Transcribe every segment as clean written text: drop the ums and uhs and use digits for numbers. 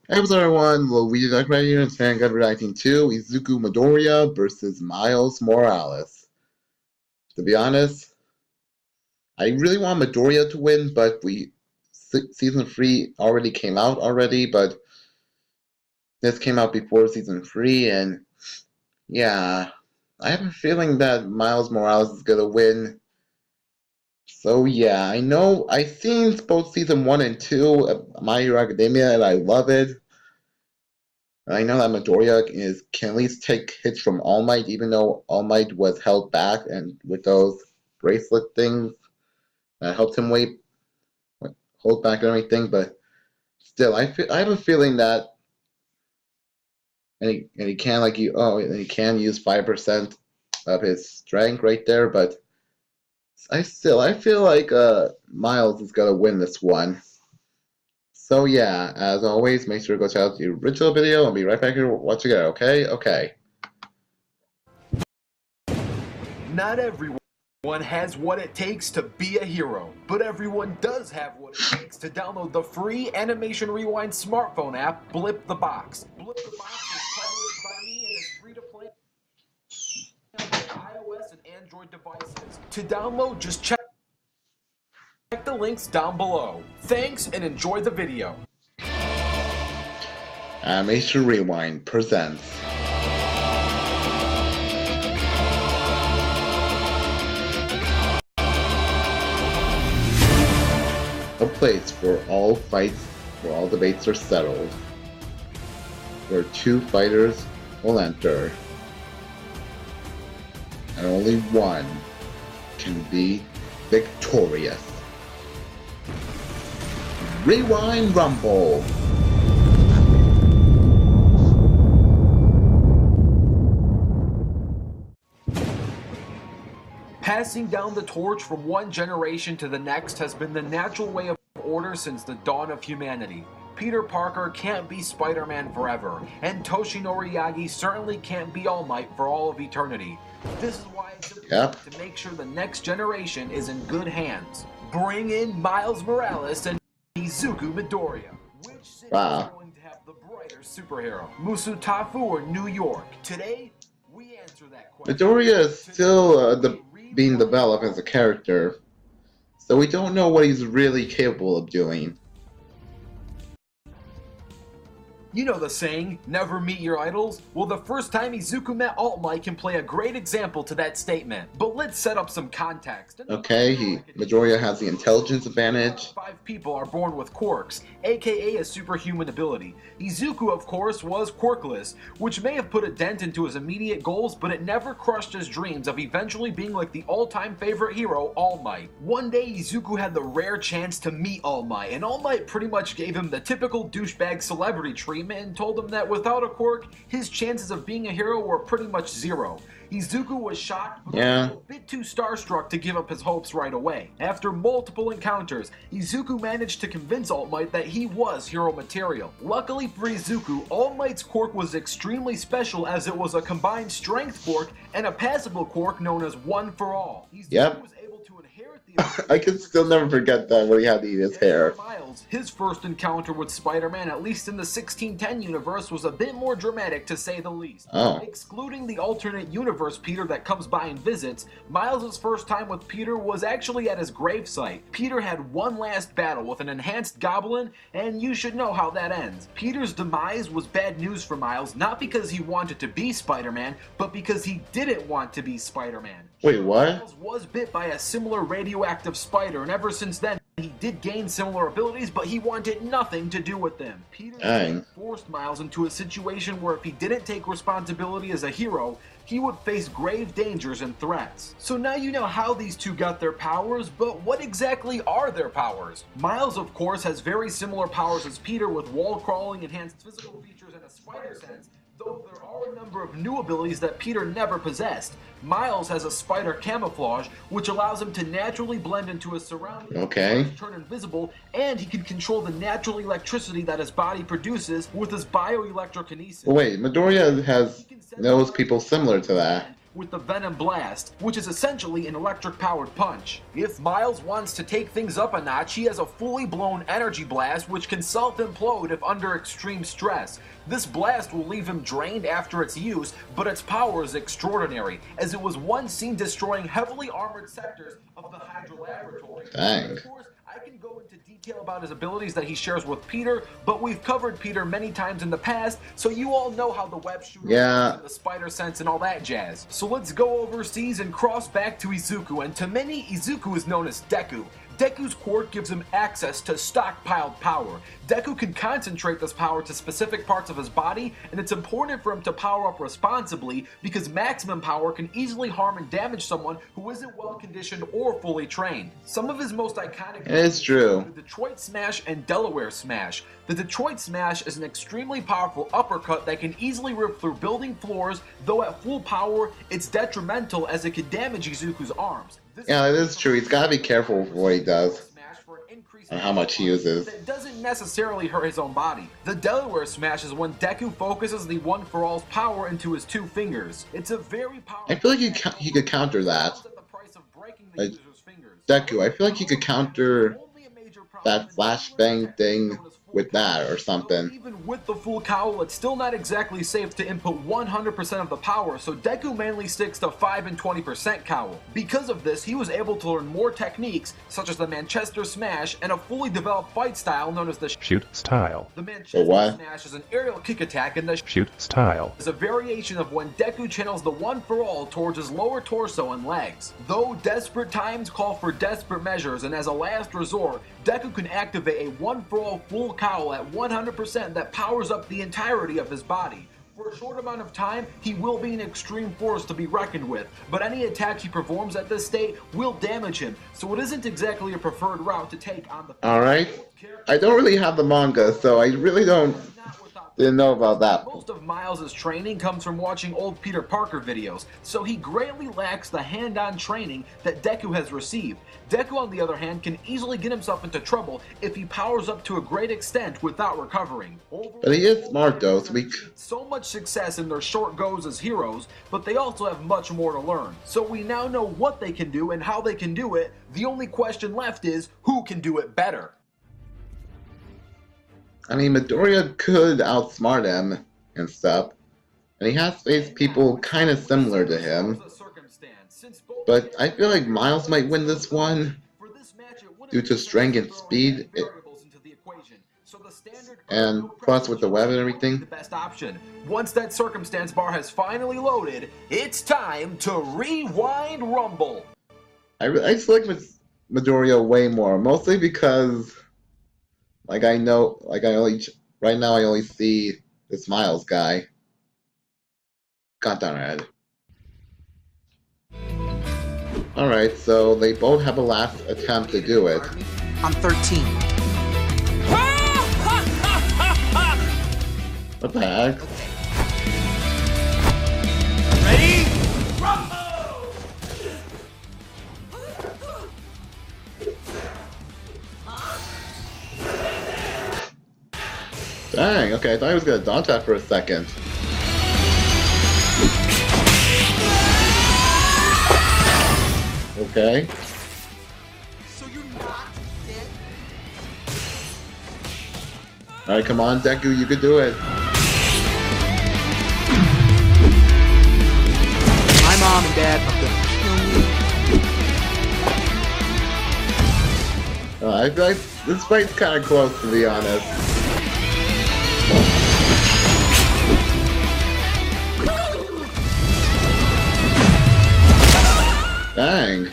Hey, what's up, everyone? Luigi here, and today I'm going to be reacting to IZUKU Midoriya versus Miles Morales. To be honest, I really want Midoriya to win, but Season 3 already came out already, but this came out before Season 3, and yeah, I have a feeling that Miles Morales is going to win. So yeah, I've seen both Season 1 and 2 of My Hero Academia, and I love it. I know that can at least take hits from All Might, even though All Might was held back and with those bracelet things that helped him hold back and everything. But still, I have a feeling that and he can and he can use 5% of his strength right there. But I feel like Miles is gonna win this one. So yeah, as always, make sure to go check out the original video. I'll be right back here watching it. Okay, okay. Not everyone has what it takes to be a hero, but everyone does have what it takes to download the free Animation Rewind smartphone app, Blip the Box. Blip the Box is published by me and is free to play on iOS and Android devices. To download, just check the links down below. Thanks and enjoy the video. Animation Rewind presents a place where all debates are settled, where two fighters will enter, and only one can be victorious. Rewind Rumble! Passing down the torch from one generation to the next has been the natural way of order since the dawn of humanity. Peter Parker can't be Spider-Man forever, and Toshinori Yagi certainly can't be All Might for all of eternity. This is why it's important to make sure the next generation is in good hands. Bring in Miles Morales and IZUKU Midoriya. Which city is going to have the brighter superhero? Musutafu or New York? Today, we answer that question. Midoriya is still being developed as a character, so we don't know what he's really capable of doing. You know the saying, never meet your idols? Well, the first time IZUKU met All Might can play a great example to that statement. But let's set up some context. Okay, Midoriya has the intelligence advantage. 5 people are born with quirks, aka a superhuman ability. IZUKU, of course, was quirkless, which may have put a dent into his immediate goals, but it never crushed his dreams of eventually being like the all-time favorite hero, All Might. One day, IZUKU had the rare chance to meet All Might, and All Might pretty much gave him the typical douchebag celebrity treatment and told him that without a quirk, his chances of being a hero were pretty much zero. IZUKU was shocked, but a bit too starstruck to give up his hopes right away. After multiple encounters, IZUKU managed to convince All Might that he was hero material. Luckily for IZUKU, All Might's quirk was extremely special as it was a combined strength quirk and a passable quirk known as One for All. IZUKU was able to inherit the I can still never forget that when he had to eat his hair. Miles, his first encounter with Spider-Man, at least in the 1610 universe, was a bit more dramatic to say the least. Excluding the alternate universe Peter that comes by and visits, Miles' first time with Peter was actually at his gravesite. Peter had one last battle with an enhanced goblin, and you should know how that ends. Peter's demise was bad news for Miles, not because he wanted to be Spider-Man, but because he didn't want to be Spider-Man. Wait, what? Miles was bit by a similar radioactive spider, and ever since then, he did gain similar abilities, but he wanted nothing to do with them. Peter forced Miles into a situation where if he didn't take responsibility as a hero, he would face grave dangers and threats. So now you know how these two got their powers, but what exactly are their powers? Miles, of course, has very similar powers as Peter with wall crawling, enhanced physical features, and a spider sense, though there are a number of new abilities that Peter never possessed. Miles has a spider camouflage, which allows him to naturally blend into his surroundings, turn invisible, and he can control the natural electricity that his body produces with his bioelectrokinesis. Wait, Midoriya knows people similar to that. with the Venom Blast, which is essentially an electric-powered punch. If Miles wants to take things up a notch, he has a fully blown energy blast which can self-implode if under extreme stress. This blast will leave him drained after its use, but its power is extraordinary, as it was once seen destroying heavily armored sectors of the Hydra Laboratory. Dang. Of course, I can go into detail about his abilities that he shares with Peter, but we've covered Peter many times in the past, so you all know how the web shooter works and the spider sense and all that jazz. So let's go overseas and cross back to IZUKU, and to many, IZUKU is known as Deku. Deku's quirk gives him access to stockpiled power. Deku can concentrate this power to specific parts of his body, and it's important for him to power up responsibly because maximum power can easily harm and damage someone who isn't well conditioned or fully trained. Some of his most iconic It's true. The Detroit Smash and Delaware Smash. The Detroit Smash is an extremely powerful uppercut that can easily rip through building floors, though at full power, it's detrimental as it could damage Izuku's arms. Yeah, it is true. He's gotta be careful with what he does and how much he uses. That doesn't necessarily hurt his own body. The Delaware Smash is when Deku focuses the One for All's power into his two fingers. It's a very powerful. I feel like he could counter that. Like, Deku, I feel like he could counter that flashbang thing with that or something. Even with the full cowl, it's still not exactly safe to input 100% of the power, so Deku mainly sticks to 5 and 20% cowl. Because of this, he was able to learn more techniques, such as the Manchester Smash, and a fully developed fight style known as the Shoot Style. The Manchester Smash is an aerial kick attack, and the Shoot Style is a variation of when Deku channels the One for All towards his lower torso and legs. Though desperate times call for desperate measures, and as a last resort, Deku can activate a One for All full cowl at 100% that powers up the entirety of his body. For a short amount of time, he will be an extreme force to be reckoned with, but any attack he performs at this state will damage him, so it isn't exactly a preferred route to take on the... Alright. I don't really have the manga, so I really didn't know about that. Most of Miles' training comes from watching old Peter Parker videos, so he greatly lacks the hand-on training that Deku has received. Deku, on the other hand, can easily get himself into trouble if he powers up to a great extent without recovering. But he is smart though, so so much success in their short goes as heroes, but they also have much more to learn. So we now know what they can do and how they can do it. The only question left is, who can do it better? I mean, Midoriya could outsmart him and stuff, and he has faced people kind of similar to him, but I feel like Miles might win this one due to strength and speed, and plus with the web and everything. The best option. Once that circumstance bar has finally loaded, it's time to rewind rumble. I just like Midoriya way more, mostly because right now I only see this Miles guy. Got down red. Alright, so they both have a last attempt to do it. I'm 13. What the heck? Ready? Dang, okay, I thought he was gonna dodge that for a second. Okay. So you're not dead? Alright, come on, Deku, you could do it. My mom and dad are gonna kill me. I feel like this fight's kind of close, to be honest. Dang.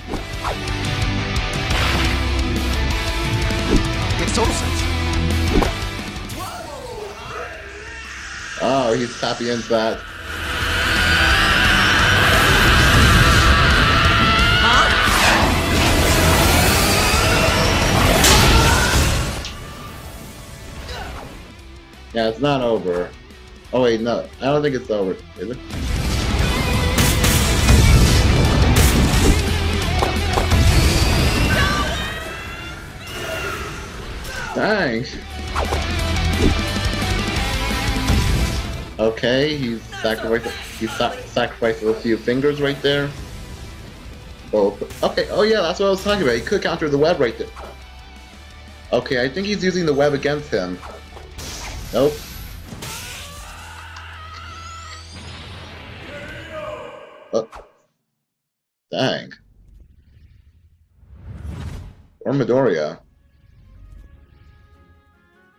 Makes total sense. Oh, he's tapping into that. Yeah, it's not over. Oh wait, no, I don't think it's over. Is it? Dang. Okay, sacrificed a few fingers right there. Oh, okay. Oh yeah, that's what I was talking about. He could counter the web right there. Okay, I think he's using the web against him. Nope. Oh. Dang. Or Midoriya.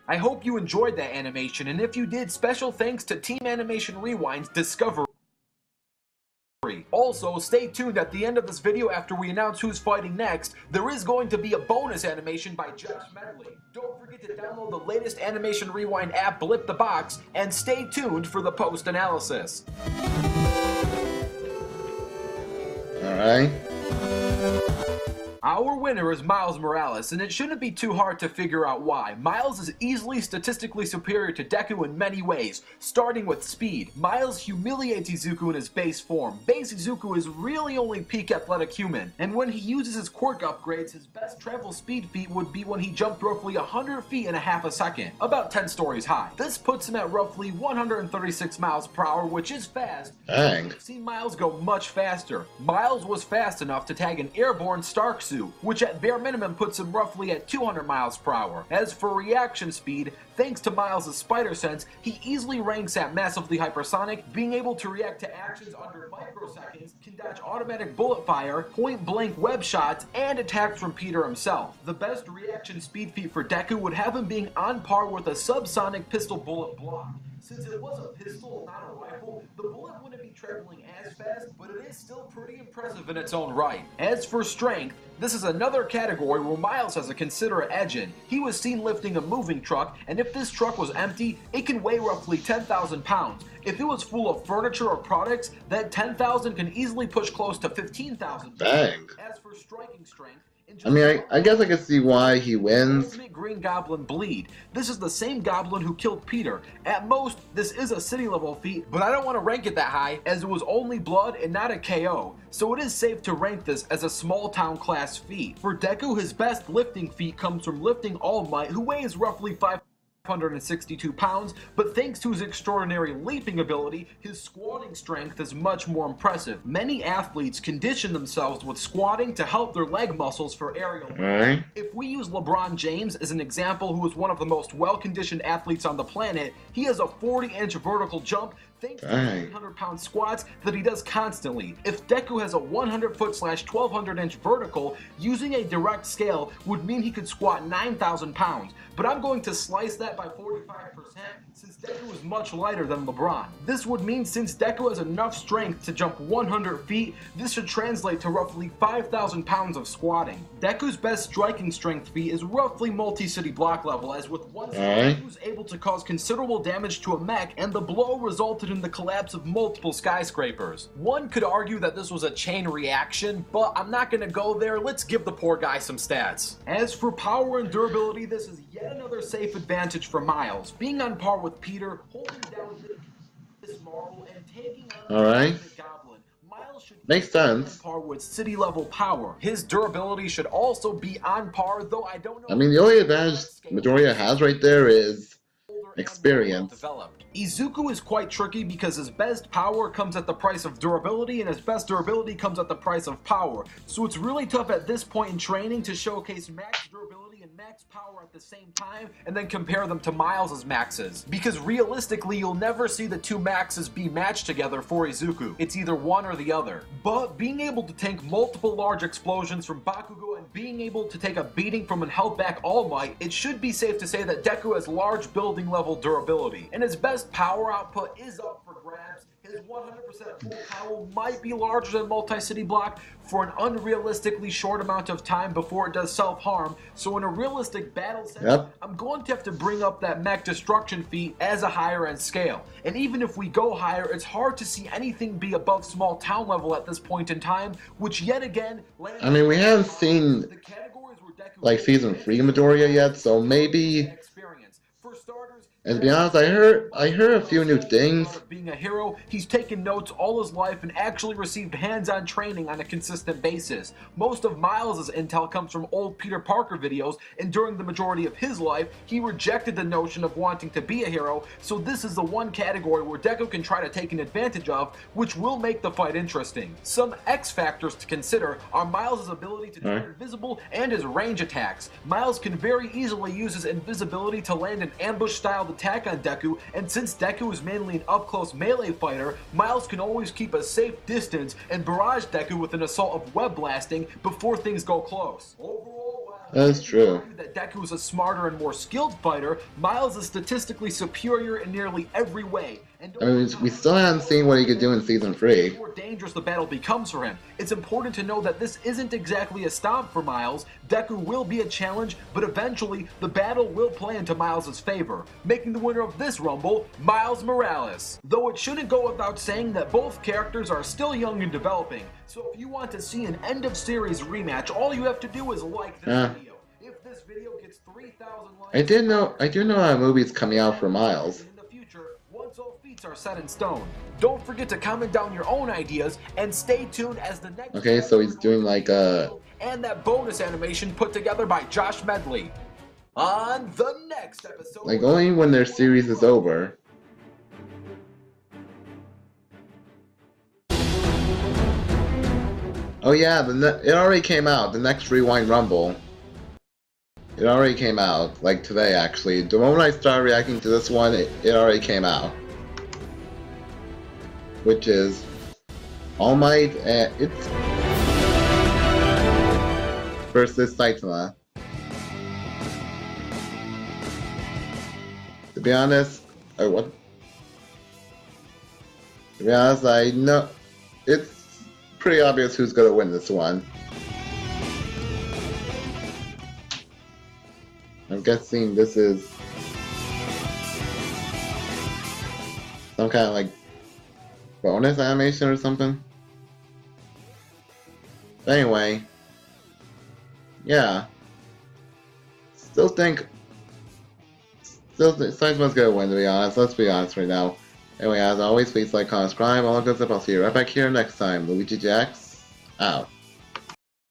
I hope you enjoyed that animation, and if you did, special thanks to Team Animation Rewind's Discovery. Also, stay tuned at the end of this video after we announce who's fighting next. There is going to be a bonus animation by Jeff Medley. Don't forget to download the latest Animation Rewind app, Blip the Box, and stay tuned for the post-analysis. Alright. Our winner is Miles Morales, and it shouldn't be too hard to figure out why. Miles is easily statistically superior to Deku in many ways, starting with speed. Miles humiliates Izuku in his base form. Base Izuku is really only peak athletic human, and when he uses his quirk upgrades, his best travel speed feat would be when he jumped roughly 100 feet in a half a second, about 10 stories high. This puts him at roughly 136 miles per hour, which is fast. Dang. I've seen Miles go much faster. Miles was fast enough to tag an airborne Stark suit, which at bare minimum puts him roughly at 200 miles per hour. As for reaction speed, thanks to Miles' spider sense, he easily ranks at massively hypersonic, being able to react to actions under microseconds, can dodge automatic bullet fire, point-blank web shots, and attacks from Peter himself. The best reaction speed feat for Deku would have him being on par with a subsonic pistol bullet block. Since it was a pistol, not a rifle, the bullet wouldn't be traveling as fast, but it is still pretty impressive in its own right. As for strength, this is another category where Miles has a considerate edge in. He was seen lifting a moving truck, and if this truck was empty, it can weigh roughly 10,000 pounds. If it was full of furniture or products, that 10,000 can easily push close to 15,000. Dang. As for striking strength, I mean, I guess I can see why he wins. Ultimate Green Goblin Bleed. This is the same goblin who killed Peter. At most, this is a city level feat, but I don't want to rank it that high as it was only blood and not a KO, so it is safe to rank this as a small town class feat. For Deku, his best lifting feat comes from lifting All Might, who weighs roughly 562 pounds, but thanks to his extraordinary leaping ability, his squatting strength is much more impressive. Many athletes condition themselves with squatting to help their leg muscles for aerial. Alright. If we use LeBron James as an example, who is one of the most well-conditioned athletes on the planet, he has a 40-inch vertical jump thanks to 300-pound squats that he does constantly. If Deku has a 100-foot/1200-inch vertical, using a direct scale would mean he could squat 9,000 pounds, but I'm going to slice that by 45% since Deku is much lighter than LeBron. This would mean since Deku has enough strength to jump 100 feet, this should translate to roughly 5,000 pounds of squatting. Deku's best striking strength feat is roughly multi-city block level, as with one strike, he was able to cause considerable damage to a mech, and the blow resulted in the collapse of multiple skyscrapers. One could argue that this was a chain reaction, but I'm not gonna go there. Let's give the poor guy some stats. As for power and durability, this is yet another safe advantage for Miles. Being on par with Peter, holding down this marble, and taking on the goblin. Miles should Makes sense. on par with city level power. His durability should also be on par, though I don't know. I mean, the only advantage Midoriya has right there is experience. Developed. Izuku is quite tricky because his best power comes at the price of durability, and his best durability comes at the price of power. So it's really tough at this point in training to showcase max durability and max power at the same time and then compare them to Miles' maxes. Because realistically, you'll never see the two maxes be matched together for Izuku. It's either one or the other. But being able to tank multiple large explosions from Bakugo and being able to take a beating from an held back All Might, it should be safe to say that Deku has large building level durability. And his best power output is up for grabs. His 100% full power might be larger than Multi-City Block for an unrealistically short amount of time before it does self-harm, so in a realistic battle sense, I'm going to have to bring up that mech destruction feat as a higher end scale. And even if we go higher, it's hard to see anything be above small town level at this point in time, which yet again... I mean, we haven't seen like Season 3 Midoriya yet, so maybe... For starters, And to be honest, I heard a few new things. Being a hero, he's taken notes all his life and actually received hands-on training on a consistent basis. Most of Miles' intel comes from old Peter Parker videos, and during the majority of his life, he rejected the notion of wanting to be a hero, so this is the one category where Deku can try to take an advantage of, which will make the fight interesting. Some X factors to consider are Miles' ability to turn invisible and his range attacks. Miles can very easily use his invisibility to land an ambush-styled attack on Deku, and since Deku is mainly an up-close melee fighter, Miles can always keep a safe distance and barrage Deku with an assault of web blasting before things go close. Overall, that's true. That Deku is a smarter and more skilled fighter, Miles is statistically superior in nearly every way. And I mean, we still haven't seen what he could do in Season 3. The more dangerous the battle becomes for him. It's important to know that this isn't exactly a stomp for Miles. Deku will be a challenge, but eventually the battle will play into Miles' favor, making the winner of this Rumble, Miles Morales. Though it shouldn't go without saying that both characters are still young and developing, so if you want to see an end-of-series rematch, all you have to do is like this video. If this video gets 3,000 likes... I do know a movie's coming out for Miles. In the future, once all feats are set in stone. Don't forget to comment down your own ideas, and stay tuned as the next... Okay, so he's doing like a... and that bonus animation put together by Josh Medley. On the next episode... like only when their series is over. Oh yeah, it already came out, the next Rewind Rumble. It already came out, like today actually. The moment I started reacting to this one, it already came out. Which is All Might and it's versus Saitama. To be honest, I know it's pretty obvious who's gonna win this one. I'm guessing this is some kind of like bonus animation or something. But anyway, yeah. Still think Saitama's gonna win, to be honest. Let's be honest right now. Anyway, as always, please like, comment, subscribe, all good stuff. I'll see you right back here next time. Luigi Jax, out.